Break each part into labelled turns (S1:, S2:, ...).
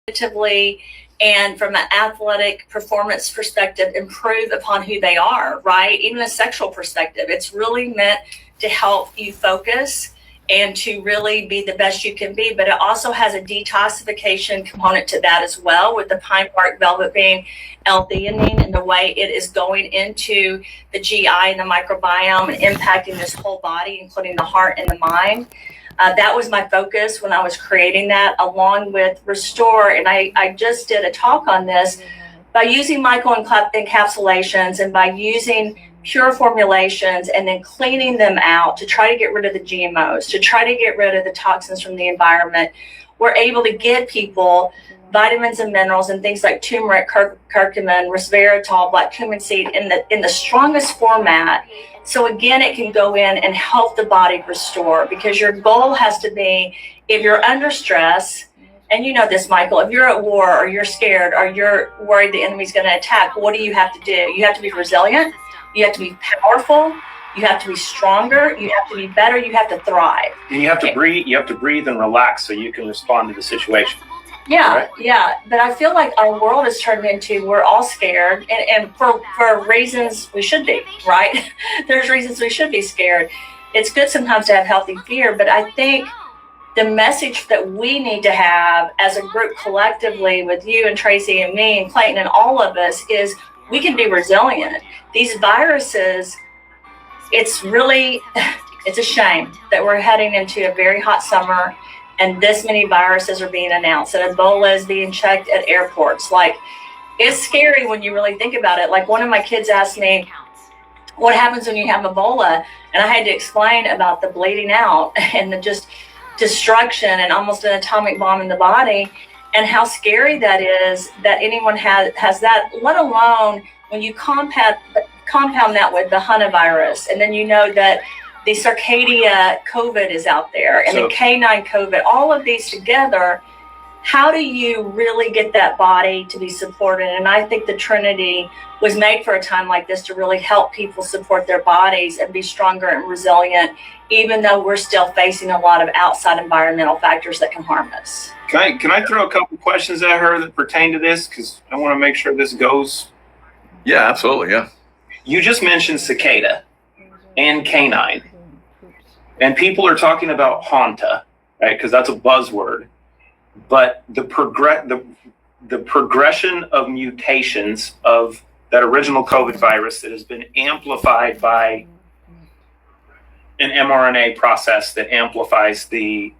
S1: cognitively and from an athletic performance perspective improve upon who they are, right? Even a sexual perspective. It's really meant to help you focus and to really be the best you can be. But it also has a detoxification component to that as well, with the pine bark velvet being L-theanine and the way it is going into the GI and the microbiome and impacting this whole body, including the heart and the mind. That was my focus when I was creating that, along with Restore. And I just did a talk on this by using microencapsulations and by using pure formulations and then cleaning them out to try to get rid of the GMOs, to try to get rid of the toxins from the environment. We're able to give people vitamins and minerals and things like turmeric, curcumin, resveratrol, black cumin seed in the strongest format. So again, it can go in and help the body restore, because your goal has to be, if you're under stress, and you know this, Michael, if you're at war or you're scared or you're worried the enemy's going to attack, what do you have to do? You have to be resilient. You have to be powerful. You have to be stronger. You have to be better. You have to thrive.
S2: And you have to breathe. You have to breathe and relax so you can respond to the situation.
S1: Yeah,
S2: right?
S1: Yeah. But I feel like our world has turned into, we're all scared, and for reasons we should be, right? There's reasons we should be scared. It's good sometimes to have healthy fear, but I think the message that we need to have as a group collectively, with you and Tracy and me and Clayton and all of us, is we can be resilient. These viruses, it's a shame that we're heading into a very hot summer and this many viruses are being announced, and Ebola is being checked at airports. Like, it's scary when you really think about it. Like, one of my kids asked me, what happens when you have Ebola? And I had to explain about the bleeding out and the just destruction and almost an atomic bomb in the body, and how scary that is that anyone has that, let alone when you compound that with the hantavirus, and then you know that the Circadia COVID is out there, and the canine COVID, all of these together. How do you really get that body to be supported? And I think the Trinity was made for a time like this to really help people support their bodies and be stronger and resilient, even though we're still facing a lot of outside environmental factors that can harm us.
S2: Can I throw a couple questions at her that pertain to this? Because I want to make sure this goes.
S3: Yeah, absolutely. Yeah.
S2: You just mentioned cicada and canine. And people are talking about Hanta, right? Because that's a buzzword. But the progression of mutations of that original COVID virus that has been amplified by an mRNA process that amplifies the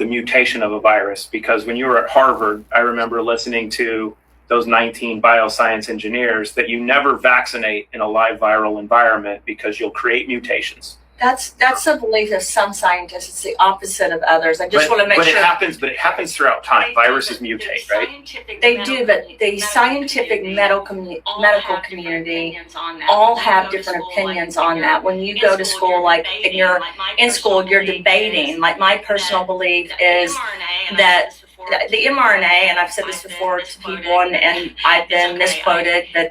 S2: mutation of a virus. Because when you were at Harvard, I remember listening to those 19 bioscience engineers that you never vaccinate in a live viral environment because you'll create mutations.
S1: That's a belief of some scientists. It's the opposite of others. I just want to make sure.
S2: But it happens throughout time. Viruses mutate, right?
S1: They do, but the scientific medical community all have different opinions on that. When you go to school, like you're in school, you're debating. Like, my personal belief is that the mRNA, and I've said this before to people, and I've been misquoted, but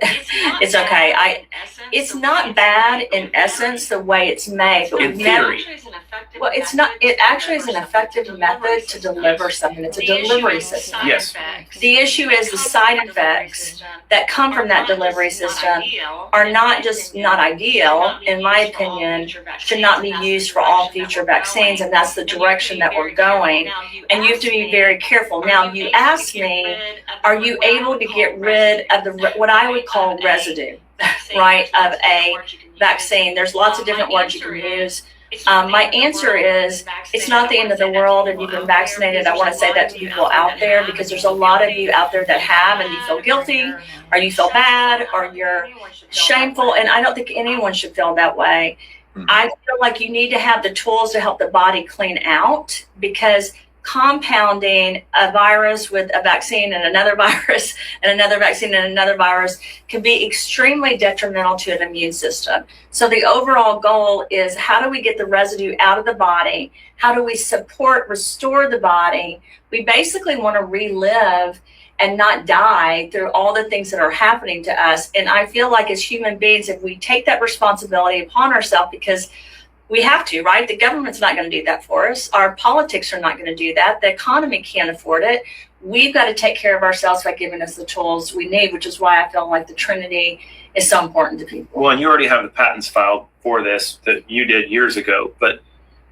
S1: it's okay. It's not bad in essence the way it's made, but
S2: in theory.
S1: Well, it's not. It actually is an effective method to deliver something. It's a delivery system.
S2: Yes.
S1: The issue is the side effects that come from that delivery system are not ideal, in my opinion, should not be used for all future vaccines, and that's the direction that we're going. And you have to be very careful. Now, you asked me, are you able to get rid of what I would call residue, right, of a vaccine? There's lots of different words you can use. My answer is, it's not the end of the world, and you've been vaccinated. I want to say that to people out there, because there's a lot of you out there that have, and you feel guilty, or you feel bad, or you're shameful, and I don't think anyone should feel that way. I feel like you need to have the tools to help the body clean out, because compounding a virus with a vaccine and another virus and another vaccine and another virus can be extremely detrimental to an immune system. So the overall goal is, how do we get the residue out of the body? How do we restore the body? We basically want to relive and not die through all the things that are happening to us. And I feel like as human beings, if we take that responsibility upon ourselves, because we have to, right? The government's not going to do that for us. Our politics are not going to do that. The economy can't afford it. we've got to take care of ourselves by giving us the tools we need, which is why I feel like the Trinity is so important to people.
S2: Well, and you already have the patents filed for this that you did years ago, but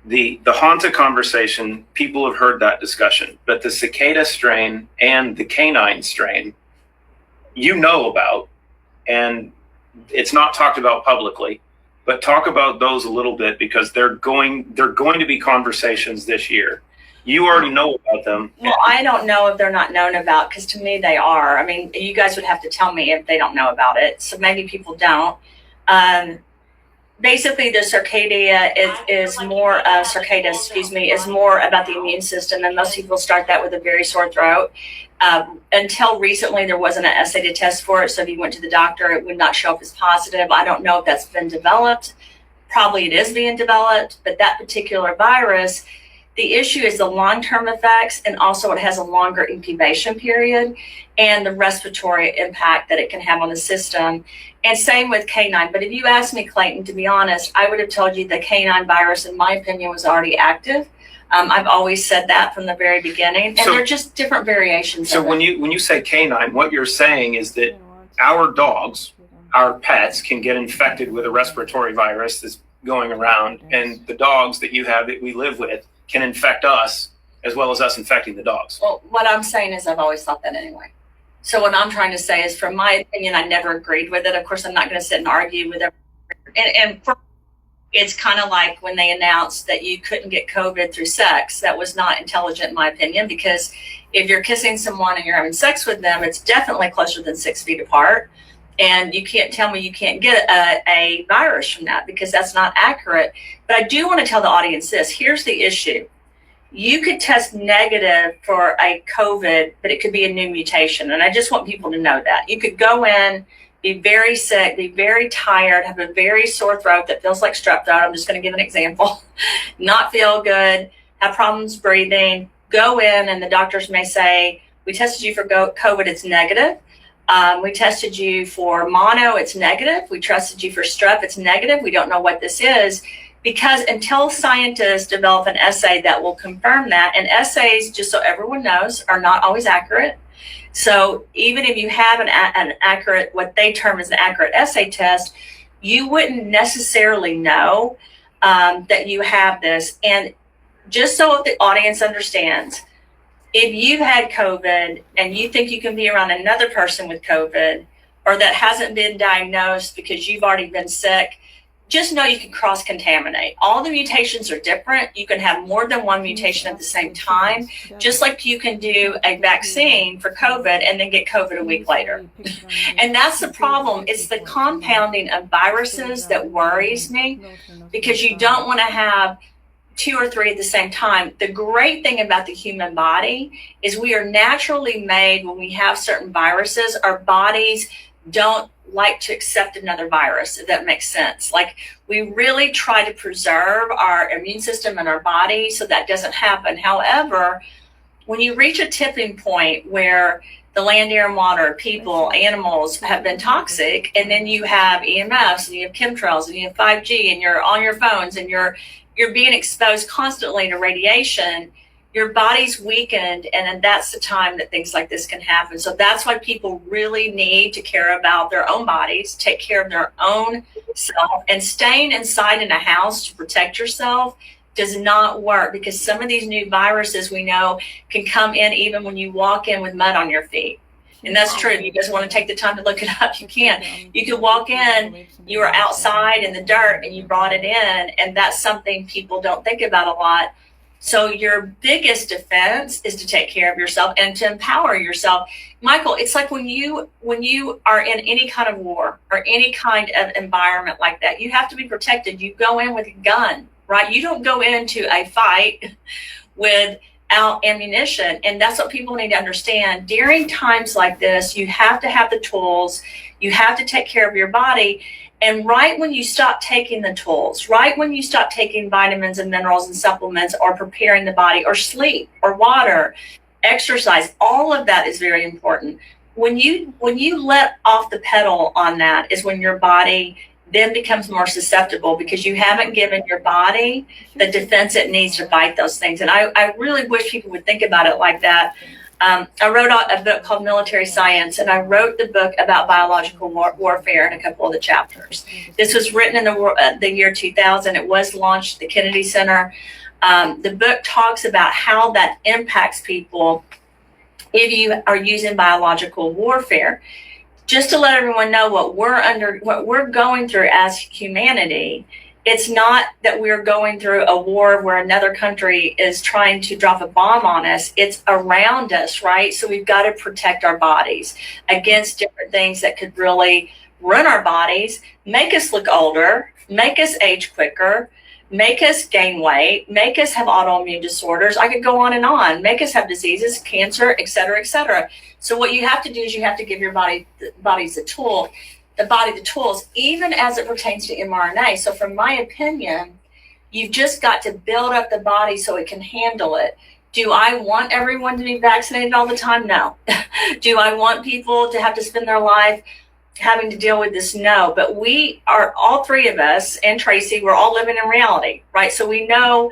S2: the Hanta conversation, people have heard that discussion, but the cicada strain and the canine strain, you know about, and it's not talked about publicly, but talk about those a little bit, because they're going to be conversations this year. You already know about them.
S1: Well, I don't know if they're not known about, because to me they are. I mean, you guys would have to tell me if they don't know about it. So maybe people don't. Basically, the circadia is more is more about the immune system, and most people start that with a very sore throat. Until recently, there wasn't an assay to test for it, so if you went to the doctor, it would not show up as positive. I don't know if that's been developed. Probably it is being developed, but that particular virus, the issue is the long-term effects, and also it has a longer incubation period and the respiratory impact that it can have on the system. And same with canine. But if you asked me, Clayton, to be honest, I would have told you the canine virus, in my opinion, was already active. I've always said that from the very beginning, and they're just different variations.
S2: So when you say canine, what you're saying is that our dogs, our pets, can get infected with a respiratory virus that's going around, and the dogs that you have that we live with can infect us, as well as us infecting the dogs.
S1: Well, what I'm saying is I've always thought that anyway. So what I'm trying to say is, from my opinion, I never agreed with it. Of course, I'm not going to sit and argue with everyone. And it's kind of like when they announced that you couldn't get COVID through sex. That was not intelligent, in my opinion, because if you're kissing someone and you're having sex with them, it's definitely closer than 6 feet apart. And you can't tell me you can't get a virus from that, because that's not accurate. But I do want to tell the audience this. Here's the issue. You could test negative for a COVID, but it could be a new mutation. And I just want people to know that. You could go in, be very sick, be very tired, have a very sore throat that feels like strep throat. I'm just going to give an example. Not feel good, have problems breathing, go in, and the doctors may say, we tested you for COVID, it's negative. We tested you for mono, it's negative. We tested you for strep, it's negative. We don't know what this is, because until scientists develop an assay that will confirm that, and assays, just so everyone knows, are not always accurate. So even if you have an accurate, what they term as an accurate assay test, you wouldn't necessarily know that you have this. And just so the audience understands, if you've had COVID and you think you can be around another person with COVID, or that hasn't been diagnosed because you've already been sick, just know you can cross-contaminate. All the mutations are different. You can have more than one mutation at the same time, just like you can do a vaccine for COVID and then get COVID a week later. And that's the problem. It's the compounding of viruses that worries me, because you don't want to have 2 or 3 at the same time. The great thing about the human body is we are naturally made, when we have certain viruses, our bodies don't like to accept another virus, if that makes sense. Like, we really try to preserve our immune system and our body so that doesn't happen. However, when you reach a tipping point where the land, air, and water, people, animals have been toxic, and then you have EMFs, and you have chemtrails, and you have 5G, and you're on your phones, and you're being exposed constantly to radiation, your body's weakened, and then that's the time that things like this can happen. So that's why people really need to care about their own bodies, take care of their own self, and staying inside in a house to protect yourself does not work, because some of these new viruses we know can come in even when you walk in with mud on your feet. And that's true. If you guys want to take the time to look it up, you can. You could walk in, you were outside in the dirt, and you brought it in, and that's something people don't think about a lot. So your biggest defense is to take care of yourself and to empower yourself. Michael, it's like when you are in any kind of war or any kind of environment like that, you have to be protected. You go in with a gun, right? You don't go into a fight without ammunition. And that's what people need to understand. During times like this, you have to have the tools. You have to take care of your body. And right when you stop taking the tools, right when you stop taking vitamins and minerals and supplements, or preparing the body, or sleep, or water, exercise, all of that is very important. When you let off the pedal on that is when your body then becomes more susceptible, because you haven't given your body the defense it needs to fight those things. And I really wish people would think about it like that. I wrote a book called Military Science, and I wrote the book about biological warfare in a couple of the chapters. This was written in the year 2000. It was launched at the Kennedy Center. The book talks about how that impacts people if you are using biological warfare. Just to let everyone know what we're going through as humanity. It's not that we're going through a war where another country is trying to drop a bomb on us. It's around us, right? So we've got to protect our bodies against different things that could really ruin our bodies, make us look older, make us age quicker, make us gain weight, make us have autoimmune disorders. I could go on, make us have diseases, cancer, et cetera, et cetera. So what you have to do is you have to give your body the tools, even as it pertains to mRNA. So from my opinion, you've just got to build up the body so it can handle it. Do I want everyone to be vaccinated all the time? No. Do I want people to have to spend their life having to deal with this? No. But we are, all three of us, and Tracy, we're all living in reality, right? So we know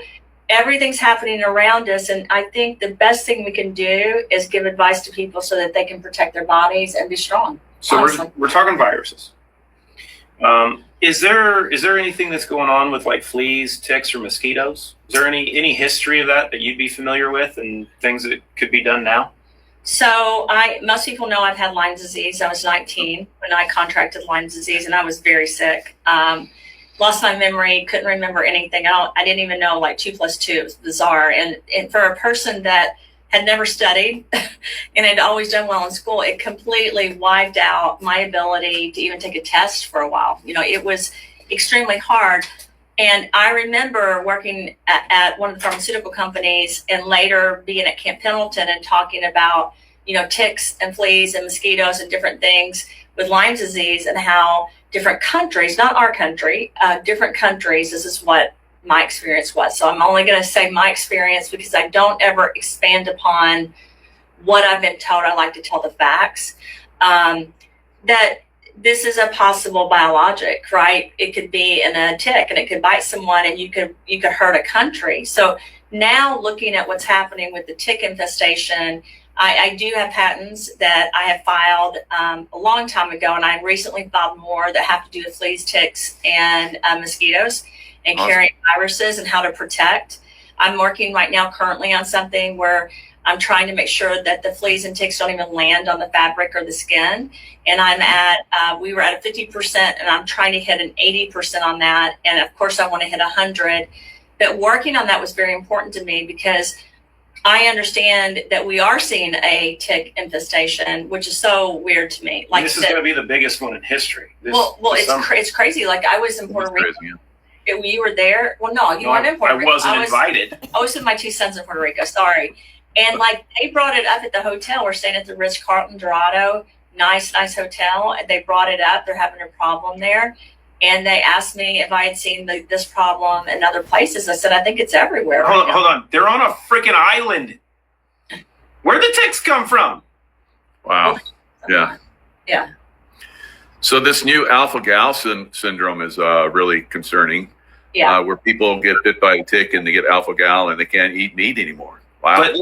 S1: everything's happening around us. And I think the best thing we can do is give advice to people so that they can protect their bodies and be strong.
S2: So
S1: Honestly.
S2: we're talking viruses. Is there anything that's going on with like fleas, ticks, or mosquitoes? Is there any history of that you'd be familiar with, and things that could be done now?
S1: So most people know I've had Lyme disease. I was 19 when I contracted Lyme disease, and I was very sick. Lost my memory, couldn't remember anything. I didn't even know like 2 + 2. It was bizarre. And for a person that had never studied and had always done well in school, it completely wiped out my ability to even take a test for a while. You know, it was extremely hard. And I remember working at one of the pharmaceutical companies and later being at Camp Pendleton and talking about, you know, ticks and fleas and mosquitoes and different things with Lyme disease, and how different countries, not our country, different countries, this is what my experience was. So I'm only going to say my experience because I don't ever expand upon what I've been told. I like to tell the facts. That this is a possible biologic, right? It could be in a tick and it could bite someone and you could hurt a country. So now looking at what's happening with the tick infestation, I do have patents that I have filed a long time ago, and I recently filed more that have to do with fleas, ticks, and mosquitoes and
S3: Awesome.
S1: carrying viruses and how to protect. I'm working right now currently on something where I'm trying to make sure that the fleas and ticks don't even land on the fabric or the skin. And I'm at, we were at a 50%, and I'm trying to hit an 80% on that. And of course I want to hit 100, but working on that was very important to me because I understand that we are seeing a tick infestation, which is so weird to me. Like
S2: this is going to be the biggest one in history.
S1: It's crazy. Like I was in Puerto Rico.
S3: Crazy,
S1: You were there? Well, no, you weren't in Puerto Rico.
S2: I wasn't invited.
S1: I was with my 2 sons in Puerto Rico. Sorry. And like they brought it up at the hotel. We're staying at the Ritz-Carlton Dorado. Nice hotel. They brought it up. They're having a problem there. And they asked me if I had seen this problem in other places. I said, I think it's everywhere.
S2: Hold on. They're on a freaking island. Where'd the ticks come from?
S3: Wow. Yeah.
S1: Yeah.
S3: So this new alpha-gal syndrome is really concerning.
S1: Yeah.
S3: Where people get bit by a tick and they get alpha-gal and they can't eat meat anymore. Wow.
S2: But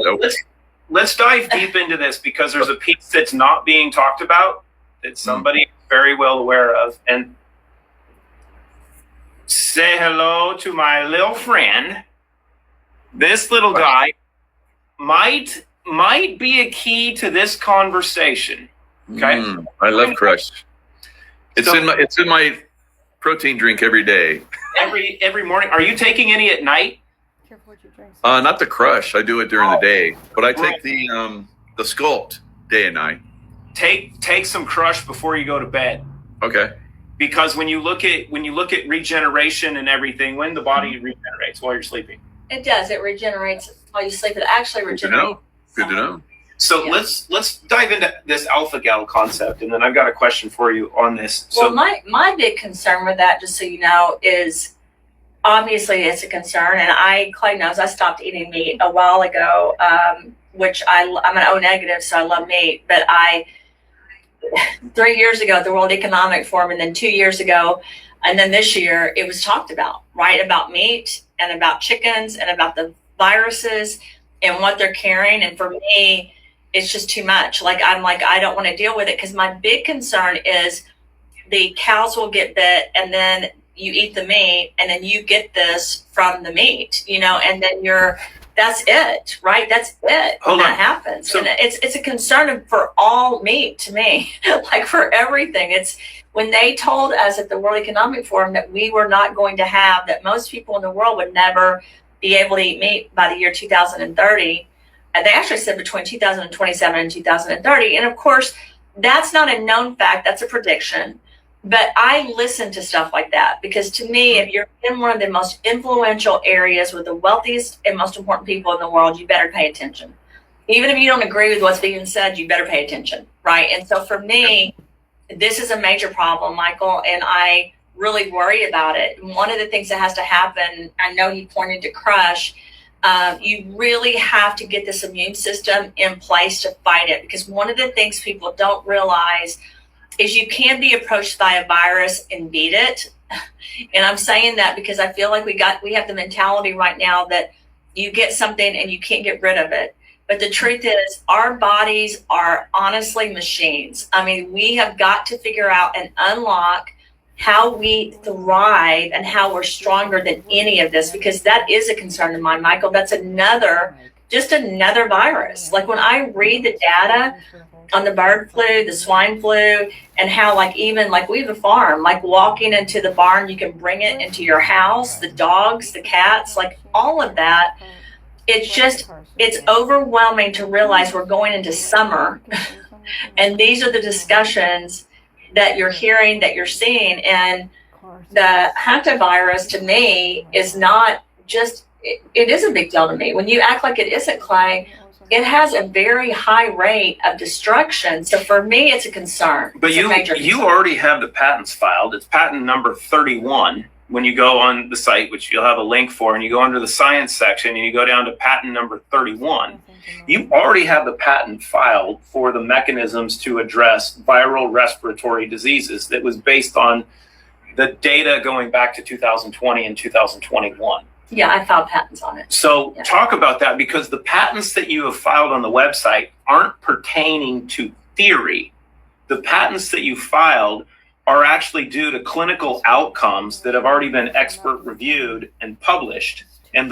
S2: let's dive deep into this, because there's a piece that's not being talked about that somebody is very well aware of. And say hello to my little friend. This little guy might be a key to this conversation. Okay.
S3: I love Crush. It's in my protein drink every day.
S2: Every morning. Are you taking any at night?
S3: Not the Crush. I do it during the day, but I take the Sculpt day and night.
S2: Take some Crush before you go to bed.
S3: Okay.
S2: Because when you look at regeneration and everything, when the body regenerates while you're sleeping.
S1: It does. It regenerates while you sleep. It actually regenerates.
S3: Good to know.
S2: So let's dive into this alpha-gal concept, and then I've got a question for you on this.
S1: Well, my big concern with that, just so you know, is obviously it's a concern. And Clay knows I stopped eating meat a while ago, which I'm an O negative, so I love meat. But 3 years ago at the World Economic Forum, and then 2 years ago, and then this year, it was talked about, right? About meat and about chickens and about the viruses and what they're carrying. And for me, it's just too much. Like, I'm like, I don't want to deal with it, because my big concern is the cows will get bit, and then you eat the meat, and then you get this from the meat, and then that's it, right? That's it.
S2: Hold
S1: when
S2: on.
S1: that happens.
S2: So-
S1: and it's a concern for all meat to me, like for everything. It's when they told us at the World Economic Forum that we were not going to have, that most people in the world would never be able to eat meat by the year 2030. And they actually said between 2027 and 2030. And of course, that's not a known fact, that's a prediction. But I listen to stuff like that, because to me, if you're in one of the most influential areas with the wealthiest and most important people in the world, you better pay attention. Even if you don't agree with what's being said, you better pay attention, right? And so for me, this is a major problem, Michael, and I really worry about it. And one of the things that has to happen, I know he pointed to Crush, you really have to get this immune system in place to fight it, because one of the things people don't realize is you can be approached by a virus and beat it. And I'm saying that because I feel like we have the mentality right now that you get something and you can't get rid of it. But the truth is, our bodies are honestly machines. I mean, we have got to figure out and unlock how we thrive and how we're stronger than any of this, because that is a concern of mine, Michael. That's just another virus. Like when I read the data on the bird flu, the swine flu, and how even we have a farm, like walking into the barn, you can bring it into your house, the dogs, the cats, like all of that. It's overwhelming to realize we're going into summer. And these are the discussions that you're hearing, that you're seeing. And the hantavirus to me is not just, it is a big deal to me. When you act like it isn't, Clay, it has a very high rate of destruction. So for me, it's a concern.
S2: But
S1: It's a major
S2: you
S1: concern.
S2: already have the patents filed. It's patent number 31. When you go on the site, which you'll have a link for, and you go under the science section and you go down to patent number 31, you already have the patent filed for the mechanisms to address viral respiratory diseases that was based on the data going back to 2020 and 2021.
S1: Yeah, I filed patents on it.
S2: So
S1: Yeah.
S2: talk about that, because the patents that you have filed on the website aren't pertaining to theory. The patents that you filed are actually due to clinical outcomes that have already been expert reviewed and published. And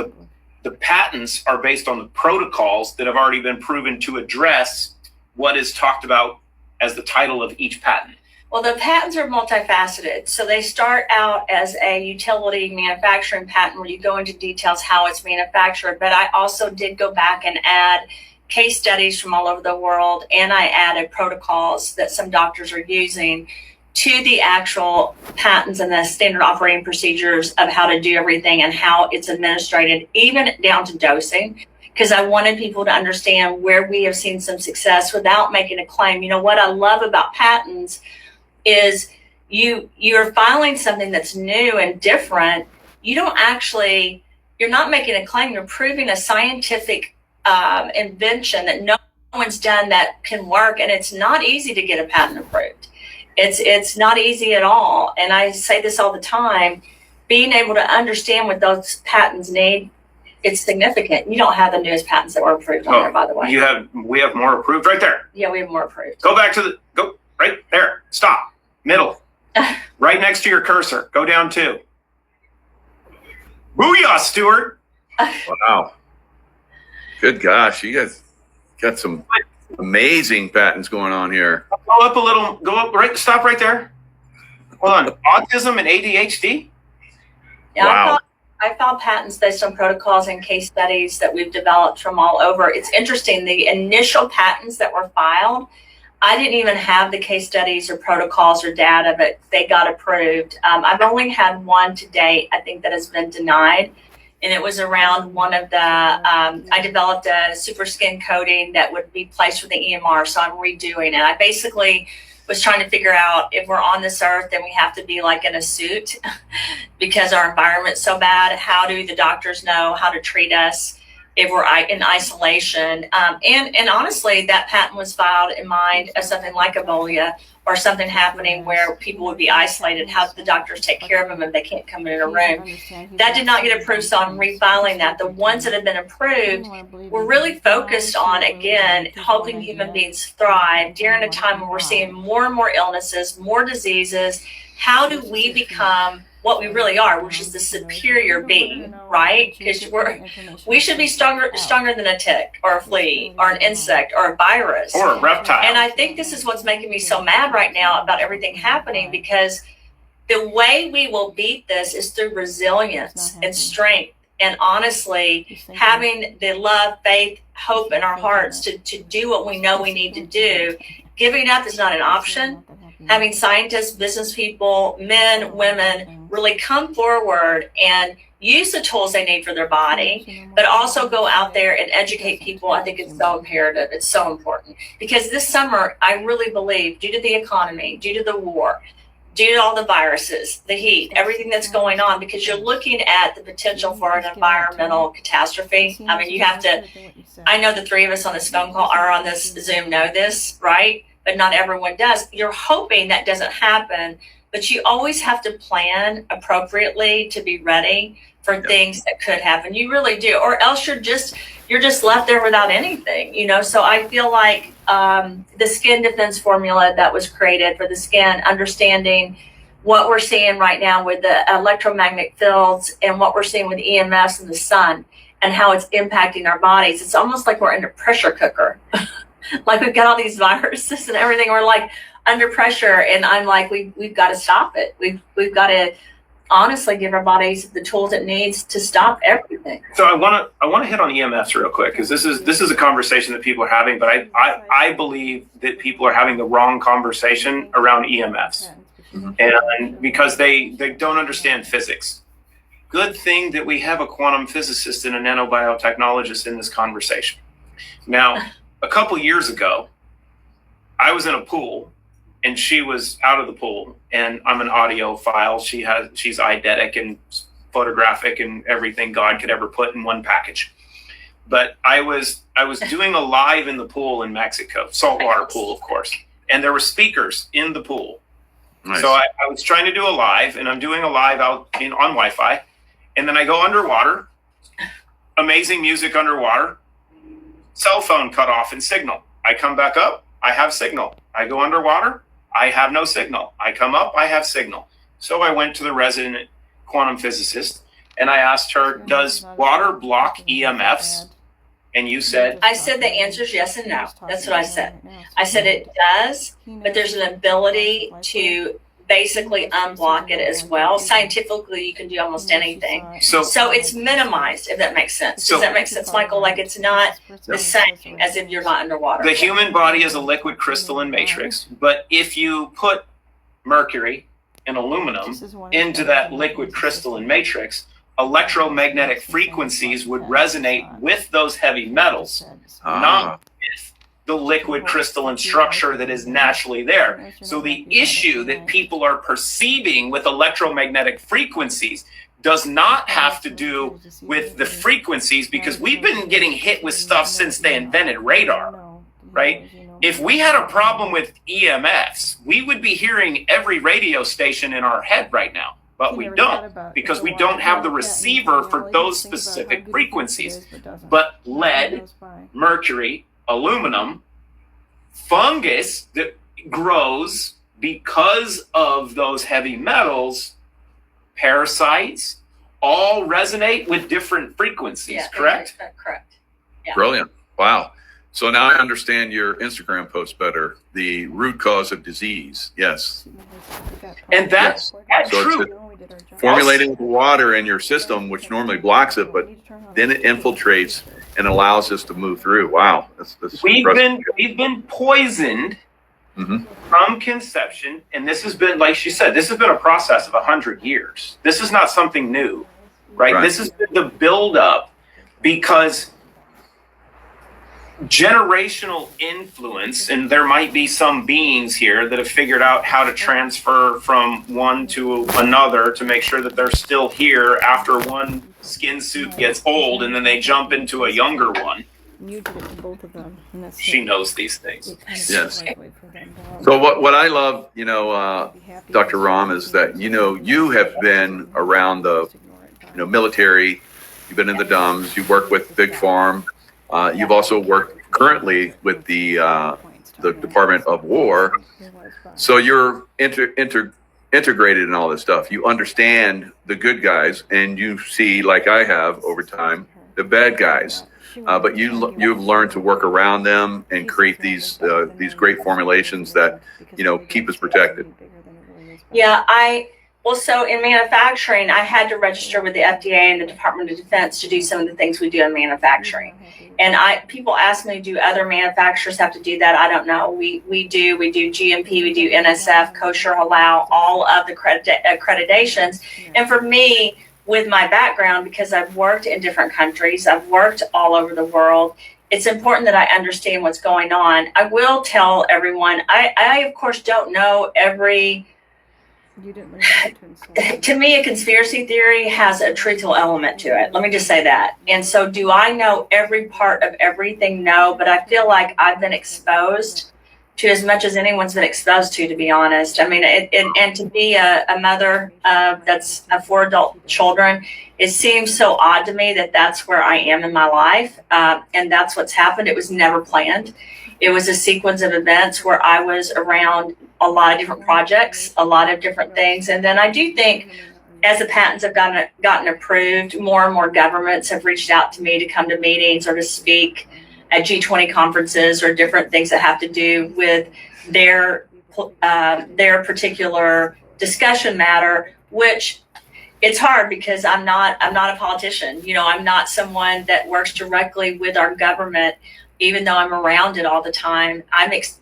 S2: the patents are based on the protocols that have already been proven to address what is talked about as the title of each patent.
S1: Well, the patents are multifaceted. So they start out as a utility manufacturing patent where you go into details how it's manufactured. But I also did go back and add case studies from all over the world, and I added protocols that some doctors are using to the actual patents and the standard operating procedures of how to do everything and how it's administered, even down to dosing, because I wanted people to understand where we have seen some success without making a claim. What I love about patents is you're filing something that's new and different. You're not making a claim, you're proving a scientific invention that no one's done that can work, and it's not easy to get a patent approved. It's not easy at all. And I say this all the time, being able to understand what those patents need, it's significant. You don't have the newest patents that were approved on there, by the way.
S2: We have more approved right there.
S1: Yeah, we have more approved.
S2: Go back to go right there. Stop. Middle. Right next to your cursor. Go down 2. Booyah, Stuart.
S3: Wow. Good gosh, you guys got some amazing patents going on here.
S2: Go up a little. Go up. Right. Stop right there. Hold on. Autism and ADHD.
S1: Yeah,
S3: Wow.
S1: I filed patents based on protocols and case studies that we've developed from all over. It's interesting, the initial patents that were filed, I didn't even have the case studies or protocols or data, but they got approved. I've only had one to date, I think, that has been denied. And it was around one of the, I developed a super skin coating that would be placed with the EMR. So I'm redoing it. I basically was trying to figure out, if we're on this earth, then we have to be like in a suit because our environment's so bad. How do the doctors know how to treat us? if we're in isolation. And honestly, that patent was filed in mind of something like Ebola or something happening where people would be isolated, how the doctors take care of them if they can't come in a room. That did not get approved, so I'm refiling that. The ones that have been approved were really focused on, again, helping human beings thrive during a time when we're seeing more and more illnesses, more diseases. How do we become what we really are, which is the superior being, right? Because we should be stronger than a tick or a flea or an insect or a virus
S2: or a reptile.
S1: And I think this is what's making me so mad right now about everything happening, because the way we will beat this is through resilience and strength, and honestly having the love, faith, hope in our hearts to do what we know we need to do. Giving up is not an option. Having scientists, business people, men, women really come forward and use the tools they need for their body, but also go out there and educate people. I think it's so imperative. It's so important, because this summer, I really believe, due to the economy, due to the war, due to all the viruses, the heat, everything that's going on, because you're looking at the potential for an environmental catastrophe. I mean, you have to, I know the three of us on this phone call or on this Zoom know this, right? But not everyone does. You're hoping that doesn't happen, but you always have to plan appropriately to be ready for things that could happen. You really do, or else you're just left there without anything, you know. So I feel like the skin defense formula that was created for the skin, understanding what we're seeing right now with the electromagnetic fields and what we're seeing with EMS and the sun and how it's impacting our bodies. It's almost like we're in a pressure cooker. Like we've got all these viruses and everything. We're like under pressure, and I'm like, we've got to stop it. We've got to honestly give our bodies the tools it needs to stop everything.
S2: So I want to hit on EMFs real quick, because this is a conversation that people are having, but I believe that people are having the wrong conversation around EMFs, and because they don't understand physics. Good thing that we have a quantum physicist and a nanobiotechnologist in this conversation. Now, a couple years ago, I was in a pool and she was out of the pool, and I'm an audiophile. She's eidetic and photographic and everything God could ever put in one package. But I was doing a live in the pool in Mexico, saltwater pool, of course. And there were speakers in the pool. Nice. So I was trying to do a live, and I'm doing a live out on Wi-Fi. And then I go underwater, amazing music underwater. Cell phone cut off in signal. I come back up, I have signal. I go underwater, I have no signal. I come up, I have signal. So I went to the resident quantum physicist and I asked her, does water block EMFs? And you said?
S1: I said the answer is yes and no. That's what I said. I said it does, but there's an ability to basically unblock it as well. Scientifically, you can do almost anything. So it's minimized, if that makes sense. Does that make sense, Michael? Like, it's not the same as if you're not underwater.
S2: The human body is a liquid crystalline matrix, but if you put mercury and aluminum into that liquid crystalline matrix, electromagnetic frequencies would resonate with those heavy metals, not with the liquid crystalline structure that is naturally there. So the issue that people are perceiving with electromagnetic frequencies does not have to do with the frequencies, because we've been getting hit with stuff since they invented radar, right? If we had a problem with EMFs, we would be hearing every radio station in our head right now. But we don't, because we don't have the receiver for those specific frequencies. But lead, mercury, aluminum, fungus that grows because of those heavy metals, parasites, all resonate with different frequencies, correct?
S1: Correct. Yeah.
S3: Brilliant. Wow. So now I understand your Instagram post better. The root cause of disease. Yes.
S2: And that's true.
S3: Formulating water in your system, which normally blocks it, but then it infiltrates and allows us to move through. Wow. That's
S2: we've been poisoned from conception, and this has been, like she said, this has been a process of 100 years. This is not something new, right? This has been the buildup, because generational influence, and there might be some beings here that have figured out how to transfer from one to another to make sure that they're still here after one skin suit gets old and then they jump into a younger one.
S4: You did it to both of them, and that's
S2: She knows these things.
S3: Yes. So what I love, Dr. Ram, is that, you have been around the, military, you've been in the DUMS, you've worked with Big Farm, you've also worked currently with the Department of War. So you're integrated in all this stuff. You understand the good guys, and you see, like I have over time, the bad guys. But you've learned to work around them and create these great formulations that keep us protected.
S1: Yeah, so in manufacturing, I had to register with the FDA and the Department of Defense to do some of the things we do in manufacturing. And people ask me, do other manufacturers have to do that? I don't know. We do GMP, we do NSF, kosher, halal, all of the accreditations. And for me, with my background, because I've worked in different countries, I've worked all over the world, it's important that I understand what's going on. I will tell everyone, I of course don't know every, to me, a conspiracy theory has a truthful element to it. Let me just say that. And so do I know every part of everything? No, but I feel like I've been exposed to as much as anyone's been exposed to be honest. I mean, and to be a mother that's 4 adult children, it seems so odd to me that that's where I am in my life. And that's what's happened. It was never planned. It was a sequence of events where I was around a lot of different projects, a lot of different things. And then I do think as the patents have gotten approved, more and more governments have reached out to me to come to meetings or to speak at G20 conferences or different things that have to do with their particular discussion matter, which it's hard because I'm not a politician. I'm not someone that works directly with our government, even though I'm around it all the time.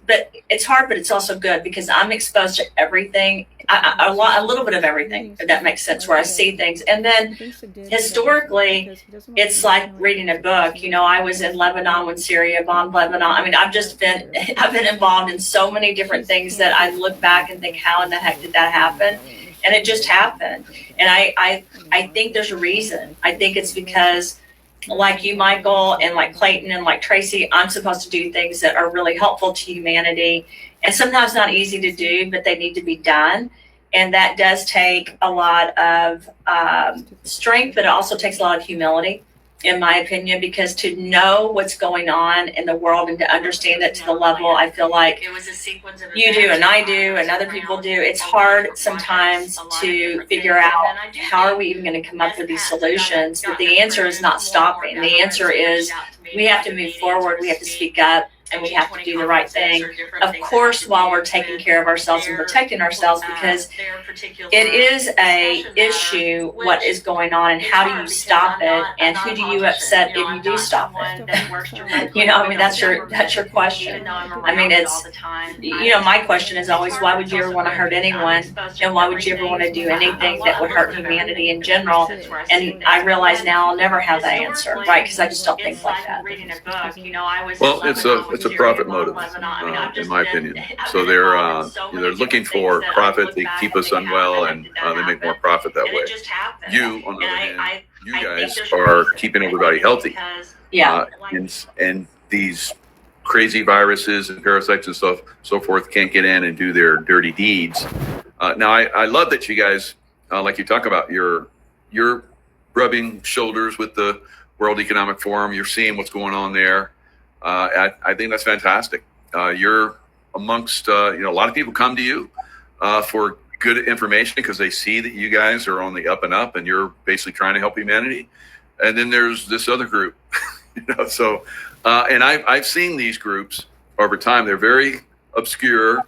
S1: But it's hard, but it's also good because I'm exposed to everything, a little bit of everything, if that makes sense, where I see things. And then historically, it's like reading a book. I was in Lebanon when Syria bombed Lebanon. I mean, I've been involved in so many different things that I look back and think, how in the heck did that happen? And it just happened. And I think there's a reason. I think it's because, like you, Michael, and like Clayton and like Tracy, I'm supposed to do things that are really helpful to humanity, and sometimes not easy to do, but they need to be done. And that does take a lot of strength, but it also takes a lot of humility, in my opinion, because to know what's going on in the world and to understand it to the level I feel like you do and I do and other people do, it's hard sometimes to figure out how are we even going to come up with these solutions. But the answer is not stopping. The answer is we have to move forward. We have to speak up. And we have to do the right thing, of course, while we're taking care of ourselves and protecting ourselves, because it is a issue what is going on and how do you stop it and who do you upset if you do stop it? That's your question. I mean, it's, my question is always, why would you ever want to hurt anyone, and why would you ever want to do anything that would hurt humanity in general? And I realize now I'll never have that answer, right? Because I just don't think like that.
S3: Well, it's a profit motive, in my opinion. So they're looking for profit. They keep us unwell, and they make more profit that way. You, on the other hand, you guys are keeping everybody healthy.
S1: Yeah.
S3: And these crazy viruses and parasites and so forth can't get in and do their dirty deeds. Now, I love that you guys, like you talk about, you're rubbing shoulders with the World Economic Forum. You're seeing what's going on there. I think that's fantastic. You're amongst, a lot of people come to you for good information because they see that you guys are on the up and up and you're basically trying to help humanity. And then there's this other group, and I've seen these groups over time. They're very obscure.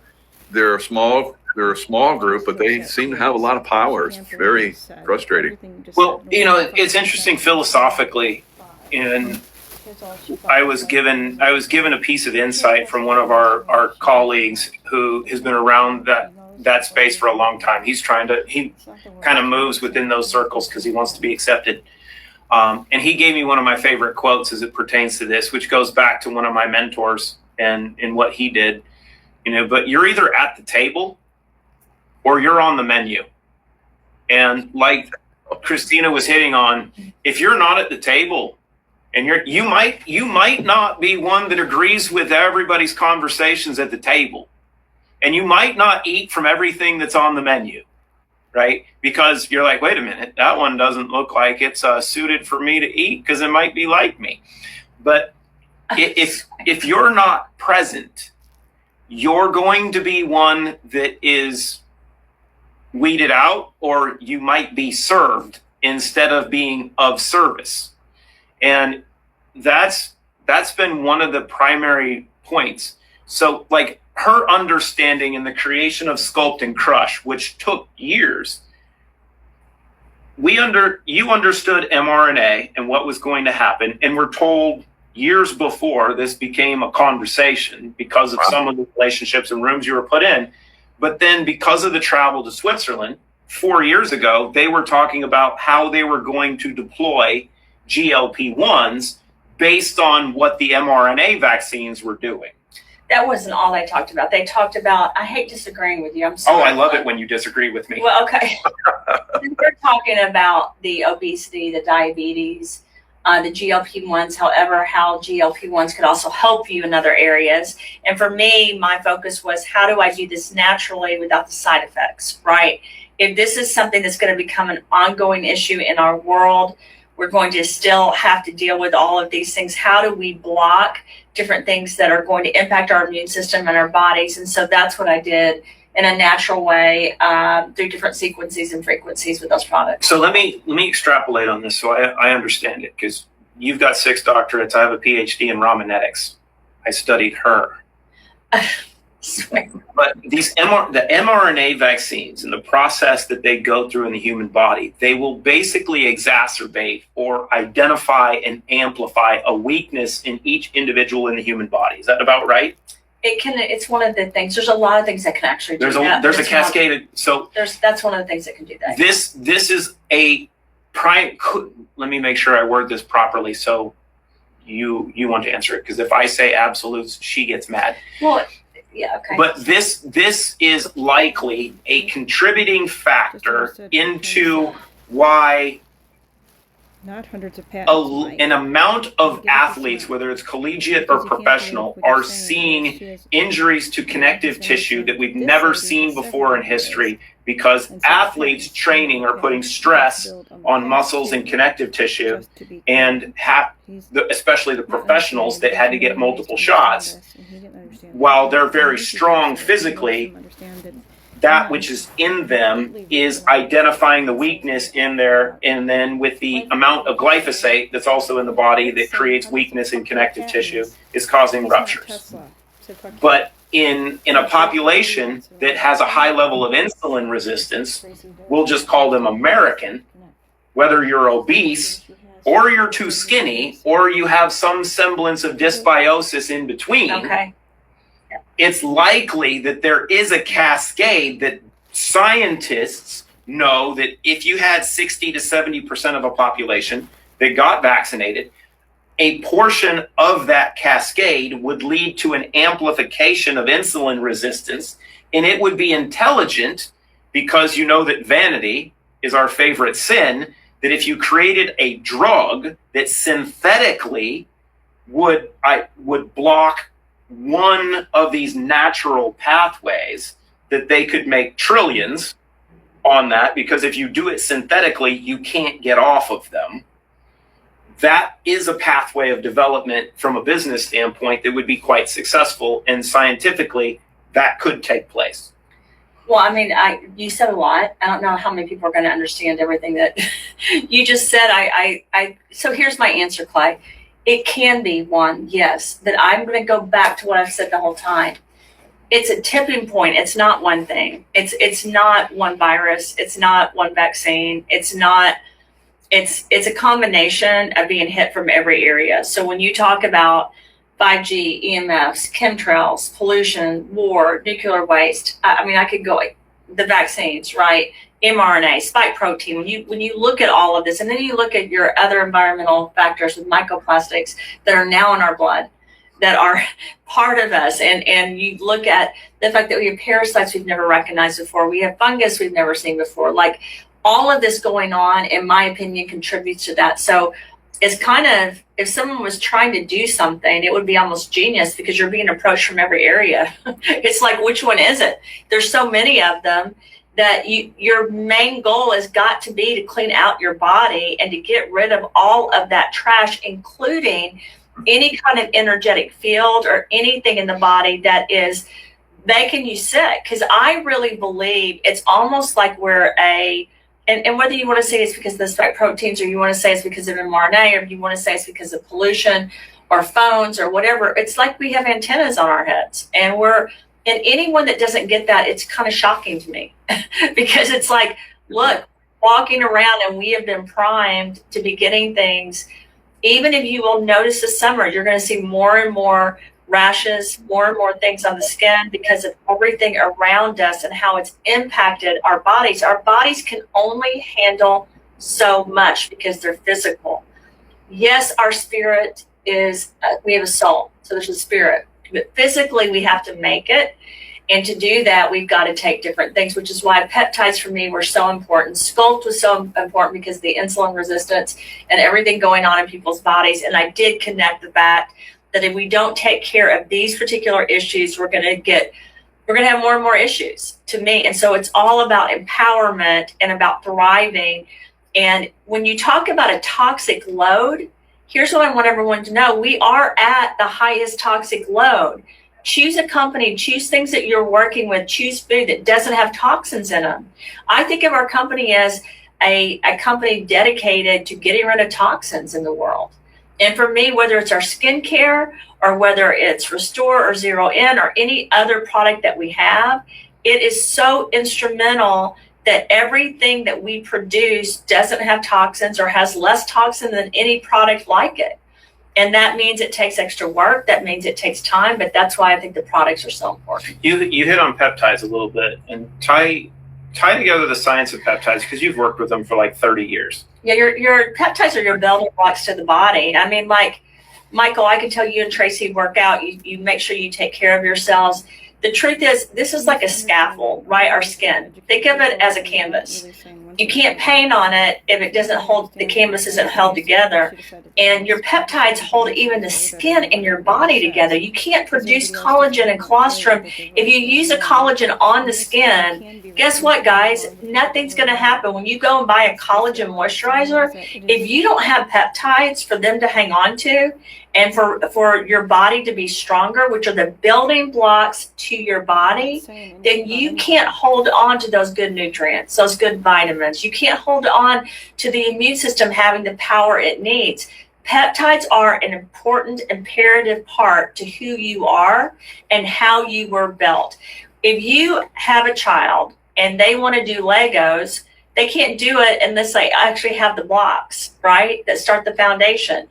S3: They're a small group, but they seem to have a lot of power. It's very frustrating.
S2: Well, it's interesting philosophically. I was given a piece of insight from one of our colleagues who has been around that space for a long time. He kind of moves within those circles because he wants to be accepted. And he gave me one of my favorite quotes as it pertains to this, which goes back to one of my mentors and what he did. But you're either at the table or you're on the menu. And like Christina was hitting on, if you're not at the table and you might not be one that agrees with everybody's conversations at the table, and you might not eat from everything that's on the menu, right? Because you're like, wait a minute, that one doesn't look like it's suited for me to eat because it might be like me. But if you're not present, you're going to be one that is weeded out, or you might be served instead of being of service. And that's been one of the primary points. So like her understanding in the creation of Sculpt and Crush, which took years, you understood mRNA and what was going to happen, and were told years before this became a conversation because of some of the relationships and rooms you were put in. But then because of the travel to Switzerland 4 years ago, they were talking about how they were going to deploy GLP-1s based on what the mRNA vaccines were doing.
S1: That wasn't all they talked about. They talked about, I hate disagreeing with you. I'm sorry.
S2: Oh, I love it when you disagree with me.
S1: Well, okay. We're talking about the obesity, the diabetes, the GLP-1s, however, how GLP-1s could also help you in other areas. And for me, my focus was, how do I do this naturally without the side effects, right? If this is something that's going to become an ongoing issue in our world, we're going to still have to deal with all of these things. How do we block different things that are going to impact our immune system and our bodies? And so that's what I did in a natural way, through different sequences and frequencies with those products.
S2: So let me extrapolate on this so I understand it, because you've got 6 doctorates. I have a PhD in Ramanetics. I studied her. But the mRNA vaccines and the process that they go through in the human body, they will basically exacerbate or identify and amplify a weakness in each individual in the human body. Is that about right?
S1: It's one of the things. There's a lot of things that can actually do that.
S2: There's a cascade. So
S1: that's one of the things that can do that.
S2: This is a prime. Let me make sure I word this properly. So you want to answer it, because if I say absolutes, she gets mad.
S1: Well, yeah, okay.
S2: But this is likely a contributing factor into why
S4: not hundreds of patents,
S2: an amount of athletes, whether it's collegiate or professional, are seeing injuries to connective tissue that we've never seen before in history, because athletes training are putting stress on muscles and connective tissue, and especially the professionals that had to get multiple shots. While they're very strong physically, that which is in them is identifying the weakness in there, and then with the amount of glyphosate that's also in the body that creates weakness in connective tissue is causing ruptures. But in a population that has a high level of insulin resistance, we'll just call them American, whether you're obese or you're too skinny or you have some semblance of dysbiosis in between.
S1: Okay.
S2: It's likely that there is a cascade that scientists know that if you had 60 to 70% of a population that got vaccinated, a portion of that cascade would lead to an amplification of insulin resistance. And it would be intelligent, because you know that vanity is our favorite sin, that if you created a drug that synthetically would block one of these natural pathways, that they could make trillions on that, because if you do it synthetically, you can't get off of them. That is a pathway of development from a business standpoint that would be quite successful, and scientifically that could take place.
S1: Well, I mean, you said a lot. I don't know how many people are going to understand everything that you just said. So here's my answer, Clay. It can be one, yes, but I'm going to go back to what I've said the whole time. It's a tipping point. It's not one thing. It's not one virus. It's not one vaccine. It's a combination of being hit from every area. So when you talk about 5G, EMFs, chemtrails, pollution, war, nuclear waste, I mean, I could go, the vaccines, right? mRNA, spike protein. When you look at all of this, and then you look at your other environmental factors with microplastics that are now in our blood, that are part of us, and you look at the fact that we have parasites we've never recognized before, we have fungus we've never seen before, like all of this going on, in my opinion, contributes to that. So it's kind of, if someone was trying to do something, it would be almost genius because you're being approached from every area. It's like, which one is it? There's so many of them that your main goal has got to be to clean out your body and to get rid of all of that trash, including any kind of energetic field or anything in the body that is making you sick. Because I really believe it's almost like we're and whether you want to say it's because of the spike proteins, or you want to say it's because of mRNA, or you want to say it's because of pollution or phones or whatever, it's like we have antennas on our heads. And anyone that doesn't get that, it's kind of shocking to me because it's like, look, walking around and we have been primed to be getting things. Even if you will notice this summer, you're going to see more and more rashes, more and more things on the skin because of everything around us and how it's impacted our bodies. Our bodies can only handle so much because they're physical. Yes, our spirit is, we have a soul, so there's a spirit. But physically, we have to make it. And to do that, we've got to take different things, which is why peptides for me were so important. Sculpt was so important because of the insulin resistance and everything going on in people's bodies. And I did connect the fact that if we don't take care of these particular issues, we're going to have more and more issues, to me. And so it's all about empowerment and about thriving. And when you talk about a toxic load, here's what I want everyone to know. We are at the highest toxic load. Choose a company, choose things that you're working with, choose food that doesn't have toxins in them. I think of our company as a company dedicated to getting rid of toxins in the world. And for me, whether it's our skincare or whether it's Restore or Zero In or any other product that we have, it is so instrumental that everything that we produce doesn't have toxins or has less toxin than any product like it. And that means it takes extra work. That means it takes time. But that's why I think the products are so important.
S2: You hit on peptides a little bit, and tie together the science of peptides because you've worked with them for like 30 years.
S1: Yeah, your peptides are your building blocks to the body. I mean, like, Michael, I can tell you and Tracy work out. You make sure you take care of yourselves. The truth is, this is like a scaffold, right? Our skin. Think of it as a canvas. You can't paint on it if it doesn't hold, the canvas isn't held together. And your peptides hold even the skin and your body together. You can't produce collagen and colostrum. If you use a collagen on the skin, guess what, guys? Nothing's going to happen. When you go and buy a collagen moisturizer, if you don't have peptides for them to hang on to, and for your body to be stronger, which are the building blocks to your body, then you can't hold on to those good nutrients, those good vitamins. You can't hold on to the immune system having the power it needs. Peptides are an important, imperative part to who you are and how you were built. If you have a child and they want to do Legos, they can't do it unless they actually have the blocks, right, that start the foundation.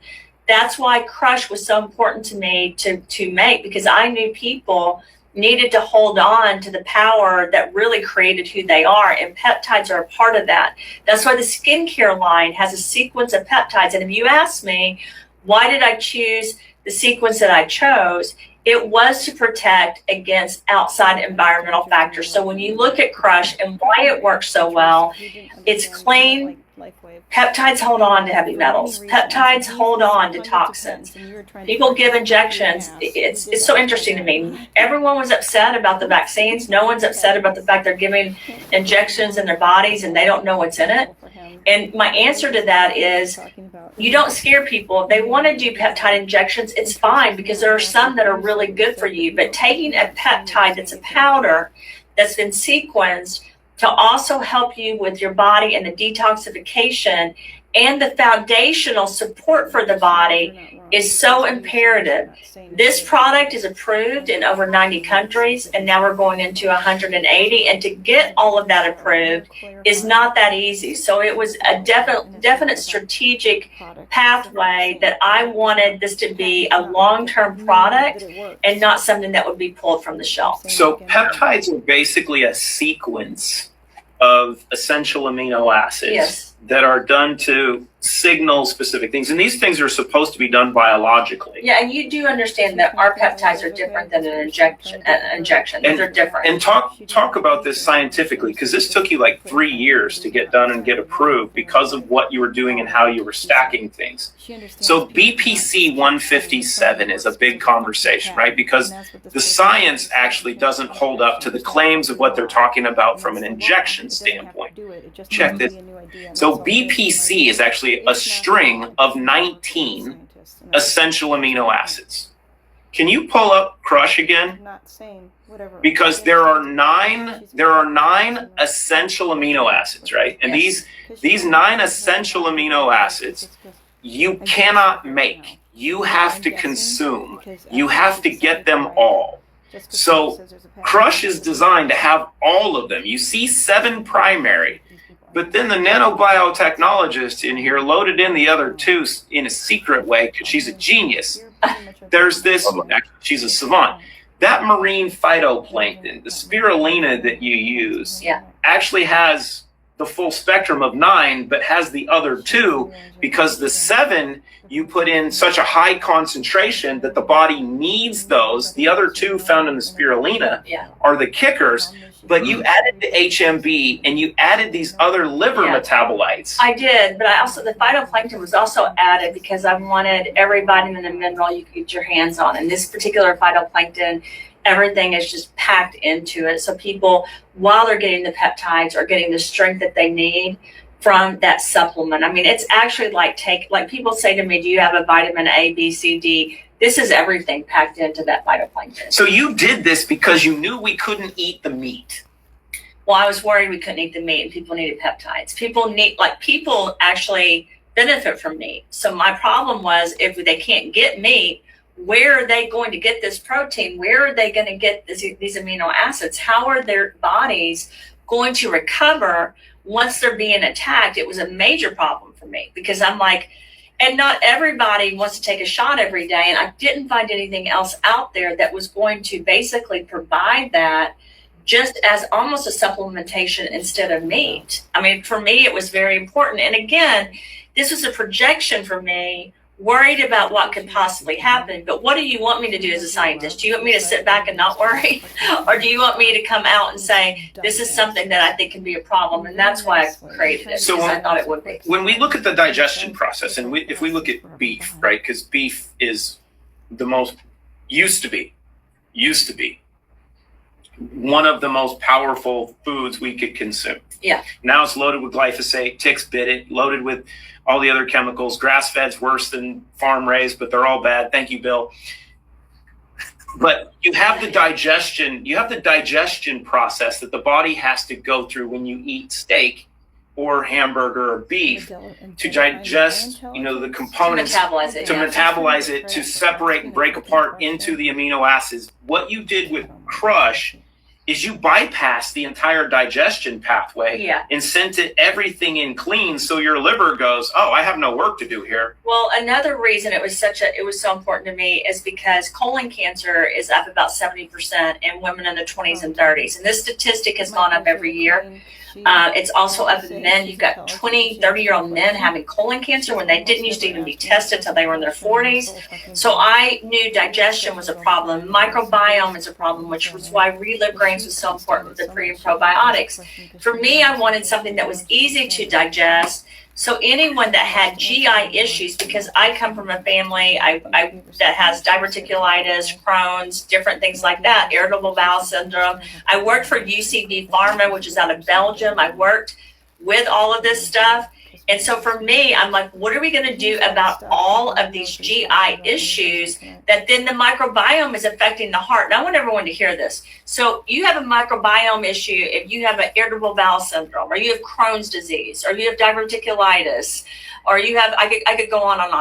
S1: That's why Crush was so important to me to make, because I knew people needed to hold on to the power that really created who they are, and peptides are a part of that. That's why the skincare line has a sequence of peptides. And if you ask me, why did I choose the sequence that I chose? It was to protect against outside environmental factors. So when you look at Crush and why it works so well, it's clean. Peptides hold on to heavy metals. Peptides hold on to toxins. People give injections. It's so interesting to me. Everyone was upset about the vaccines. No one's upset about the fact they're giving injections in their bodies and they don't know what's in it. And my answer to that is, you don't scare people. If they want to do peptide injections, it's fine, because there are some that are really good for you. But taking a peptide that's a powder that's been sequenced to also help you with your body and the detoxification and the foundational support for the body is so imperative. This product is approved in over 90 countries, and now we're going into 180. And to get all of that approved is not that easy. So it was a definite strategic pathway that I wanted this to be a long-term product and not something that would be pulled from the shelf.
S2: So peptides are basically a sequence of essential amino acids.
S1: Yes.
S2: that are done to signal specific things. And these things are supposed to be done biologically.
S1: Yeah, and you do understand that our peptides are different than an injection. They're different.
S2: And talk about this scientifically, because this took you like 3 years to get done and get approved because of what you were doing and how you were stacking things. So BPC 157 is a big conversation, right? Because the science actually doesn't hold up to the claims of what they're talking about from an injection standpoint. Check this. So BPC is actually a string of 19 essential amino acids. Can you pull up Crush again? Because there are nine essential amino acids, right? And these 9 essential amino acids you cannot make. You have to consume. You have to get them all. So Crush is designed to have all of them. You see 7 primary, but then the nanobiotechnologist in here loaded in the other 2 in a secret way because she's a genius. There's this, actually, she's a savant. That marine phytoplankton, the spirulina that you use, actually has the full spectrum of 9, but has the other 2 because the 7 you put in such a high concentration that the body needs those. The other 2 found in the spirulina are the kickers. But you added the HMB and you added these other liver metabolites.
S1: I did, but the phytoplankton was also added because I wanted every vitamin and mineral you could get your hands on. And this particular phytoplankton, everything is just packed into it. So people, while they're getting the peptides, are getting the strength that they need from that supplement. I mean, it's actually like people say to me, do you have a vitamin A, B, C, D? This is everything packed into that phytoplankton.
S2: So you did this because you knew we couldn't eat the meat.
S1: Well, I was worried we couldn't eat the meat and people needed peptides. People actually benefit from meat. So my problem was if they can't get meat, where are they going to get this protein? Where are they going to get these amino acids? How are their bodies going to recover once they're being attacked? It was a major problem for me because I'm like, and not everybody wants to take a shot every day. And I didn't find anything else out there that was going to basically provide that just as almost a supplementation instead of meat. I mean, for me, it was very important. And again, this was a projection for me, worried about what could possibly happen. But what do you want me to do as a scientist? Do you want me to sit back and not worry? Or do you want me to come out and say, this is something that I think can be a problem? And that's why I created it, because I thought it would be.
S2: When we look at the digestion process, and if we look at beef, right, because beef is the most, used to be, one of the most powerful foods we could consume.
S1: Yeah.
S2: Now it's loaded with glyphosate, ticks bit it, loaded with all the other chemicals. Grass-fed's worse than farm-raised, but they're all bad. Thank you, Bill. But you have the digestion process that the body has to go through when you eat steak or hamburger or beef to digest, the components, to metabolize it, to separate and break apart into the amino acids. What you did with Crush is you bypassed the entire digestion pathway and sent everything in clean, so your liver goes, oh, I have no work to do here.
S1: Well, another reason it was so important to me is because colon cancer is up about 70% in women in the 20s and 30s. And this statistic has gone up every year. It's also up in men. You've got 20, 30-year-old men having colon cancer when they didn't used to even be tested until they were in their 40s. So I knew digestion was a problem. Microbiome is a problem, which was why Relive grains was so important with the pre and probiotics. For me, I wanted something that was easy to digest. So anyone that had GI issues, because I come from a family that has diverticulitis, Crohn's, different things like that, irritable bowel syndrome. I worked for UCB Pharma, which is out of Belgium. I worked with all of this stuff. And so for me, I'm like, what are we going to do about all of these GI issues that then the microbiome is affecting the heart? And I want everyone to hear this. So you have a microbiome issue if you have an irritable bowel syndrome, or you have Crohn's disease, or you have diverticulitis, or you have, I could go on and on.